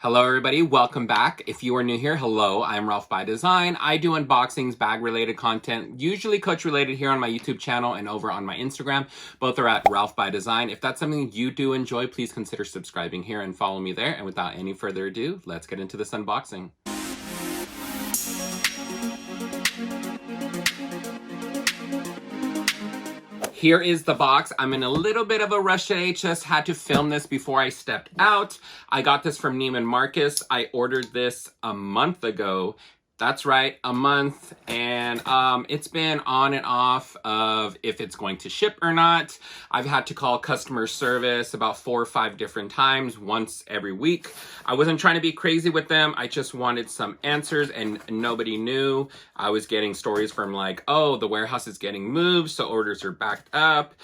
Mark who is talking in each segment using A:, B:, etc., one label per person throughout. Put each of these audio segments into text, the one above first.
A: Hello everybody, welcome back. If you are new here, hello, I'm Ralph by Design. I do unboxings, bag related content, usually coach related here on my YouTube channel and over on my Instagram. Both are at Ralph by Design. If that's something you do enjoy, please consider subscribing here and follow me there. And without any further ado, let's get into this unboxing. Here is the box. I'm in a little bit of a rush today. Just had to film this before I stepped out. I got this from Neiman Marcus. I ordered this a month ago. That's right, a month. And it's been on and off of if it's going to ship or not. I've had to call customer service about 4 or 5 different times, once every week. I wasn't trying to be crazy with them. I just wanted some answers and nobody knew. I was getting stories from like, oh, the warehouse is getting moved, so orders are backed up.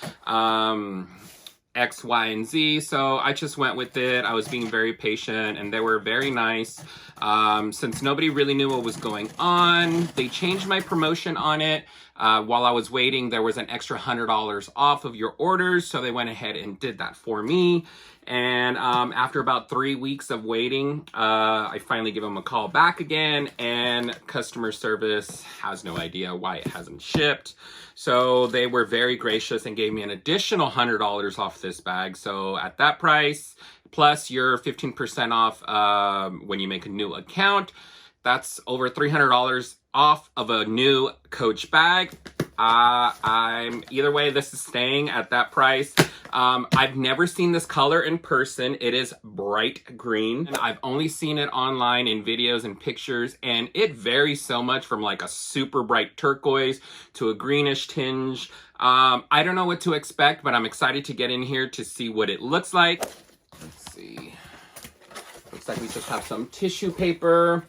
A: X, Y, and Z. So I just went with it. I was being very patient and they were very nice. Since nobody really knew what was going on, they changed my promotion on it. While I was waiting, there was an extra $100 off of your orders. So they went ahead and did that for me. And after about 3 weeks of waiting, I finally give them a call back again, and customer service has no idea why it hasn't shipped. So they were very gracious and gave me an additional $100 off this bag. So at that price, plus your 15% off when you make a new account, that's over $300 off of a new Coach bag. Either way, this is staying at that price. I've never seen this color in person. It is bright green. And I've only seen it online in videos and pictures, and it varies so much from like a super bright turquoise to a greenish tinge. I don't know what to expect, but I'm excited to get in here to see what it looks like. Let's see. Looks like we just have some tissue paper.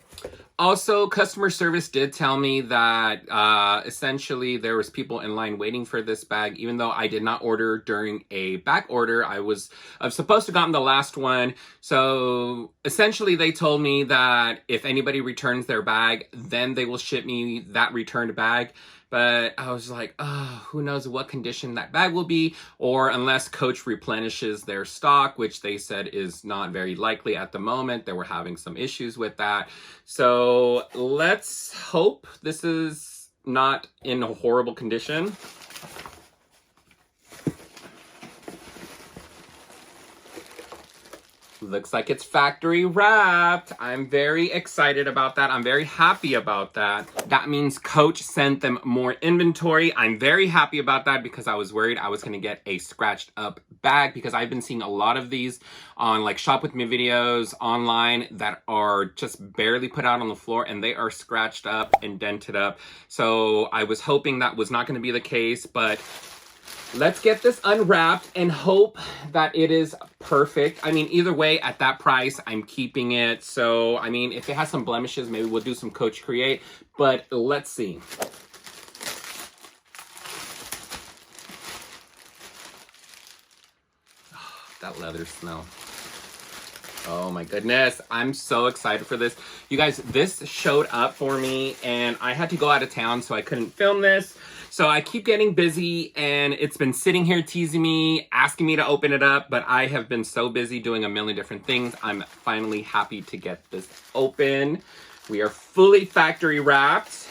A: Also, customer service did tell me that essentially there was people in line waiting for this bag, even though I did not order during a back order. I was supposed to have gotten the last one. So essentially they told me that if anybody returns their bag, then they will ship me that returned bag. But I was like, oh, who knows what condition that bag will be, or unless Coach replenishes their stock, which they said is not very likely at the moment. They were having some issues with that. So let's hope this is not in a horrible condition. Looks like it's factory wrapped. I'm very excited about that. I'm very happy about that. That means Coach sent them more inventory. I'm very happy about that because I was worried I was gonna get a scratched up bag, because I've been seeing a lot of these on like Shop With Me videos online that are just barely put out on the floor and they are scratched up and dented up. So I was hoping that was not gonna be the case, but let's get this unwrapped and hope that it is perfect. I mean, either way, at that price, I'm keeping it. So, I mean, if it has some blemishes, maybe we'll do some Coach Create, but let's see. Oh, that leather smell. Oh my goodness, I'm so excited for this. You guys, this showed up for me and I had to go out of town, so I couldn't film this. So I keep getting busy and it's been sitting here teasing me, asking me to open it up, but I have been so busy doing a million different things. I'm finally happy to get this open. We are fully factory wrapped.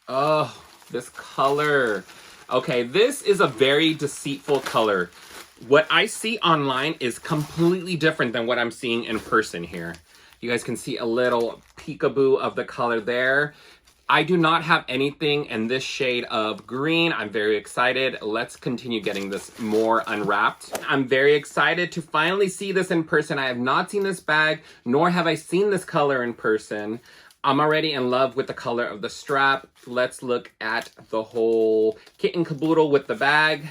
A: Oh, this color. Okay, this is a very deceitful color. What I see online is completely different than what I'm seeing in person here. You guys can see a little peekaboo of the color there. I do not have anything in this shade of green. I'm very excited. Let's continue getting this more unwrapped. I'm very excited to finally see this in person. I have not seen this bag, nor have I seen this color in person. I'm already in love with the color of the strap. Let's look at the whole kit and caboodle with the bag.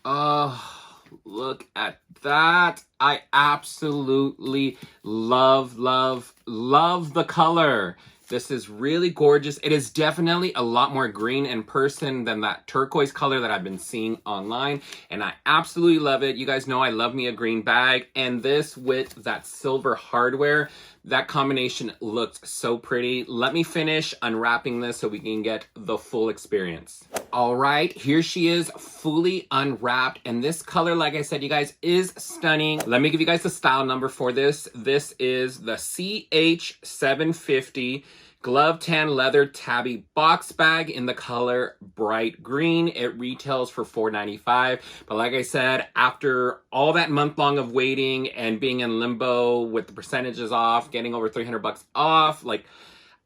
A: Oh, look at that. I absolutely love, love, love the color. This is really gorgeous. It is definitely a lot more green in person than that turquoise color that I've been seeing online, and I absolutely love it. You guys know I love me a green bag, and this with that silver hardware That combination looked so pretty. Let me finish unwrapping this so we can get the full experience. All right, here she is fully unwrapped. And this color, like I said, you guys, is stunning. Let me give you guys the style number for this. This is the CH750 glove tan leather tabby box bag in the color bright green. It retails for $4.95. But like I said, after all that month long of waiting and being in limbo with the percentages off, getting over 300 bucks off, like,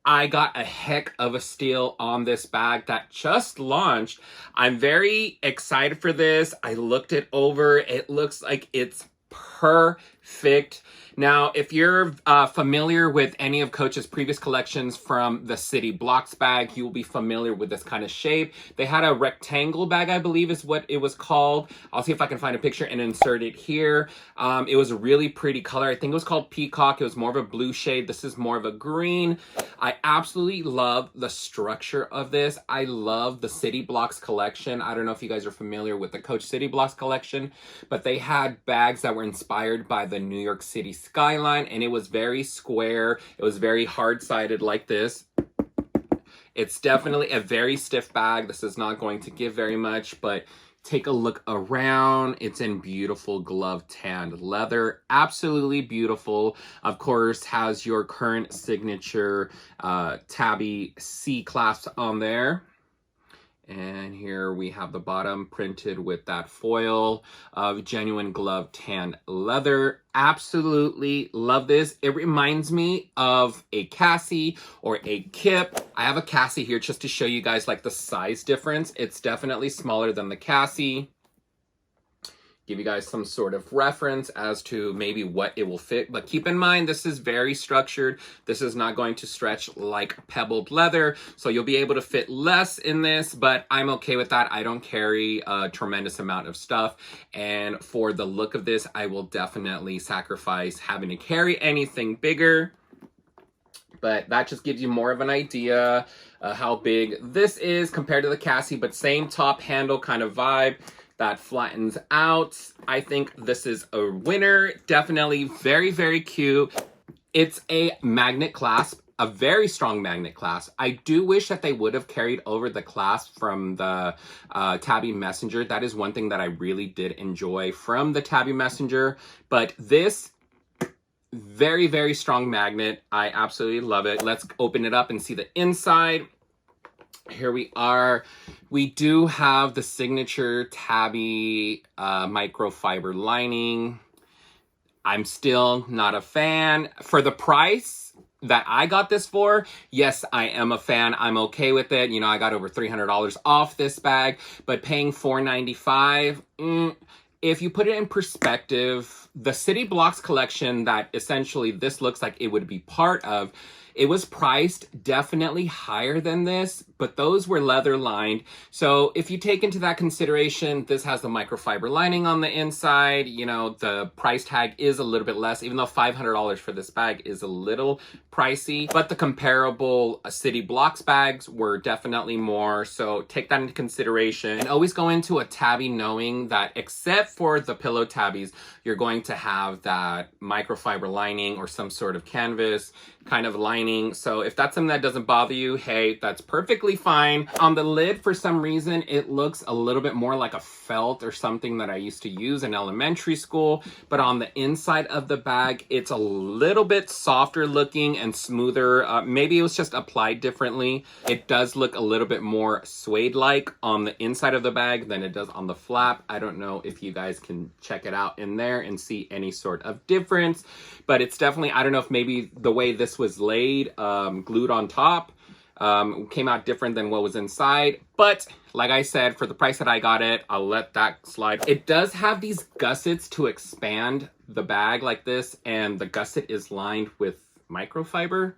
A: I got a heck of a steal on this bag that just launched. I'm very excited for this. I looked it over. It looks like it's perfect. Now, if you're familiar with any of Coach's previous collections from the City Box Bag, you will be familiar with this kind of shape. They had a rectangle bag, I believe is what it was called. I'll see if I can find a picture and insert it here. It was a really pretty color. I think it was called Peacock. It was more of a blue shade. This is more of a green. I absolutely love the structure of this. I love the City Blocks collection. I don't know if you guys are familiar with the Coach City Blocks collection, but they had bags that were inspired by the New York City skyline, and it was very square. It was very hard-sided like this. It's definitely a very stiff bag. This is not going to give very much, but take a look around. It's in beautiful glove tanned leather. Absolutely beautiful. Of course, has your current signature tabby C clasp on there. And here we have the bottom printed with that foil of genuine glove tan leather. Absolutely love this. It reminds me of a Cassie or a Kip. I have a Cassie here just to show you guys like the size difference. It's definitely smaller than the Cassie. Give you guys some sort of reference as to maybe what it will fit. But keep in mind, this is very structured. This is not going to stretch like pebbled leather. So you'll be able to fit less in this, but I'm okay with that. I don't carry a tremendous amount of stuff. And for the look of this, I will definitely sacrifice having to carry anything bigger. But that just gives you more of an idea how big this is compared to the Cassie, but same top handle kind of vibe. That flattens out. I think this is a winner. Definitely very, very cute. It's a magnet clasp, a very strong magnet clasp. I do wish that they would have carried over the clasp from the Tabby Messenger. That is one thing that I really did enjoy from the Tabby Messenger. But this, very, very strong magnet. I absolutely love it. Let's open it up and see the inside. Here we are. We do have the signature Tabby microfiber lining. I'm still not a fan. For the price that I got this for, yes, I am a fan. I'm okay with it. You know, I got over $300 off this bag, but paying $4.95, if you put it in perspective, the City Blocks collection that essentially this looks like it would be part of, it was priced definitely higher than this, but those were leather lined. So if you take into that consideration, this has the microfiber lining on the inside. You know, the price tag is a little bit less, even though $500 for this bag is a little pricey. But the comparable City Blocks bags were definitely more. So take that into consideration. And always go into a tabby knowing that except for the pillow tabbies, you're going to have that microfiber lining or some sort of canvas kind of lining. So if that's something that doesn't bother you, hey, that's perfectly fine. On the lid, for some reason, it looks a little bit more like a felt or something that I used to use in elementary school. But on the inside of the bag, it's a little bit softer looking and smoother. Maybe it was just applied differently. It does look a little bit more suede-like on the inside of the bag than it does on the flap. I don't know if you guys can check it out in there and see any sort of difference, but it's definitely, I don't know if maybe the way this was laid, glued on top, came out different than what was inside. But like I said, for the price that I got it, I'll let that slide. It does have these gussets to expand the bag like this, and the gusset is lined with microfiber.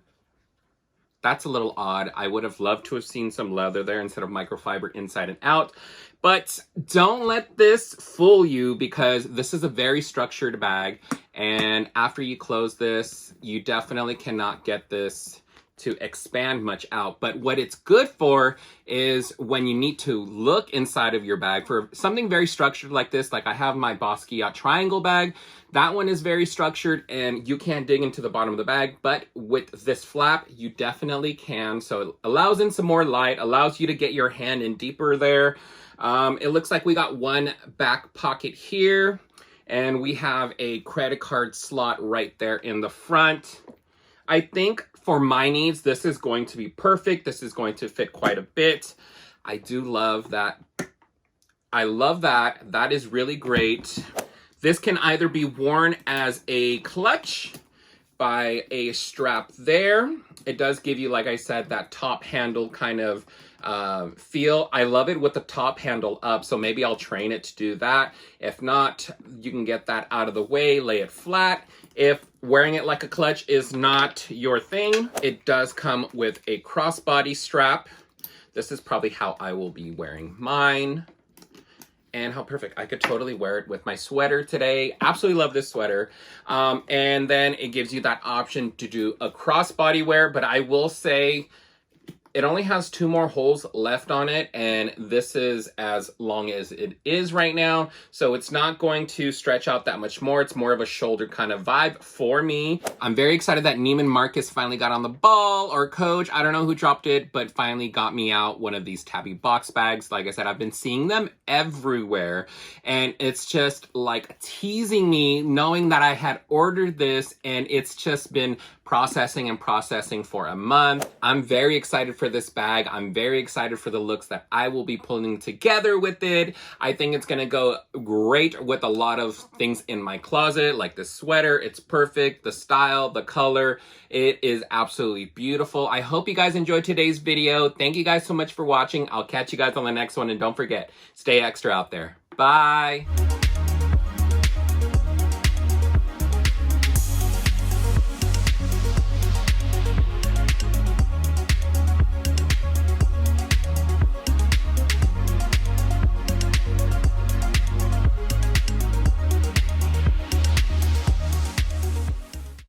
A: That's a little odd. I would have loved to have seen some leather there instead of microfiber inside and out. But don't let this fool you, because this is a very structured bag. And after you close this, you definitely cannot get this to expand much out. But what it's good for is when you need to look inside of your bag for something very structured like this. Like I have my Basquiat triangle bag. That one is very structured and you can't dig into the bottom of the bag, but with this flap, you definitely can. So it allows in some more light, allows you to get your hand in deeper there. It looks like we got one back pocket here, and we have a credit card slot right there in the front. I think for my needs, this is going to be perfect. This is going to fit quite a bit. I do love that. I love that. That is really great. This can either be worn as a clutch by a strap there. It does give you, like I said, that top handle kind of feel. I love it with the top handle up, so maybe I'll train it to do that. If not, you can get that out of the way, lay it flat. If wearing it like a clutch is not your thing, it does come with a crossbody strap. This is probably how I will be wearing mine. And how perfect. I could totally wear it with my sweater today. Absolutely love this sweater. And then it gives you that option to do a crossbody wear, but I will say it only has 2 more holes left on it, and this is as long as it is right now, so it's not going to stretch out that much more. It's more of a shoulder kind of vibe for me. I'm very excited that Neiman Marcus finally got on the ball, or Coach, I don't know who dropped it, but finally got me out one of these Tabby Box Bags. Like I said, I've been seeing them everywhere, and it's just like teasing me knowing that I had ordered this, and it's just been processing and processing for a month. I'm very excited for this bag. I'm very excited for the looks that I will be pulling together with it. I think it's gonna go great with a lot of things in my closet, like this sweater. It's perfect. The style, the color, it is absolutely beautiful. I hope you guys enjoyed today's video. Thank you guys so much for watching. I'll catch you guys on the next one, and don't forget, stay extra out there. Bye.